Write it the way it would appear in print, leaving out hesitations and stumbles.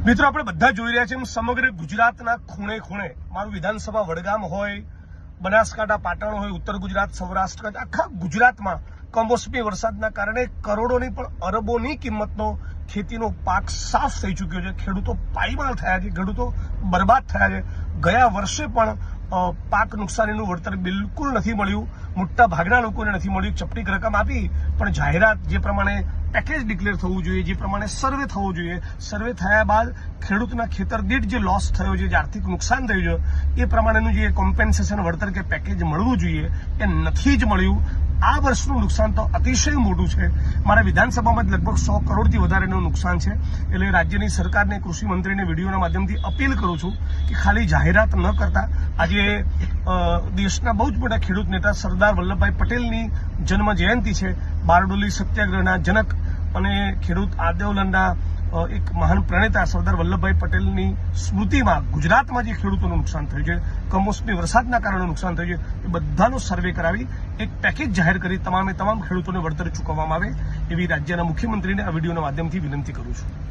મિત્રો, આપણે બધા જોઈ રહ્યા છીએ સમગ્ર ગુજરાતના ખૂણે ખૂણે, મારું વિધાનસભા વડગામ હોય, બનાસકાંઠા પાટણ હોય, ઉત્તર ગુજરાત, સૌરાષ્ટ્ર, આખા ગુજરાતમાં કમોસમી વરસાદના કારણે કરોડોની પણ અરબોની કિંમતનો ખેતીનો પાક સાફ થઈ ચૂક્યો છે. ખેડૂતો પાયમાલ થયા છે, ખેડૂતો બરબાદ થયા છે. ગયા વર્ષે પણ પાક નુકસાનીનું વળતર બિલકુલ નથી મળ્યું. મોટા ભાગના લોકોને નથી મળ્યું. ચપટી રકમ આપી પણ જાહેરાત જે પ્રમાણે પેકેજ ડિક્લેર થવું જોઈએ, જે પ્રમાણે સર્વે થવો જોઈએ, સર્વે થયા બાદ ખેડૂતના ખેતર દીઠ જે લોસ થયો છે, જે આર્થિક નુકસાન થયું છે, એ પ્રમાણેનું જે કોમ્પેન્સેશન વળતર કે પેકેજ મળવું જોઈએ એ નથી જ મળ્યું. આ વર્ષનું નુકસાન તો અતિશય મોટું છે. મારા વિધાનસભામાં જ લગભગ 100 કરોડથી વધારેનું નુકસાન છે. એટલે રાજ્યની સરકારને, કૃષિ મંત્રીને વિડીયોના માધ્યમથી અપીલ કરું છું કે ખાલી જાહેરાત ન કરતા, આજે દેશના બહુ જ મોટા ખેડૂત નેતા સરદાર વલ્લભભાઈ પટેલની જન્મ જયંતિ છે. બારડોલી સત્યાગ્રહના જનક અને ખેડૂત આંદોલનના એક મહાન પ્રણેતા સરદાર વલ્લભભાઈ પટેલની સ્મૃતિમાં ગુજરાતમાં જે ખેડૂતોનું નુકસાન થયું છે, કમોસમી વરસાદના કારણે નુકસાન થયું છે, એ બધાનો સર્વે કરાવી એક પેકેજ જાહેર કરી તમામ ખેડૂતોને વળતર ચૂકવવામાં આવે એવી રાજ્યના મુખ્યમંત્રીને આ વિડીયોના માધ્યમથી વિનંતી કરું છું.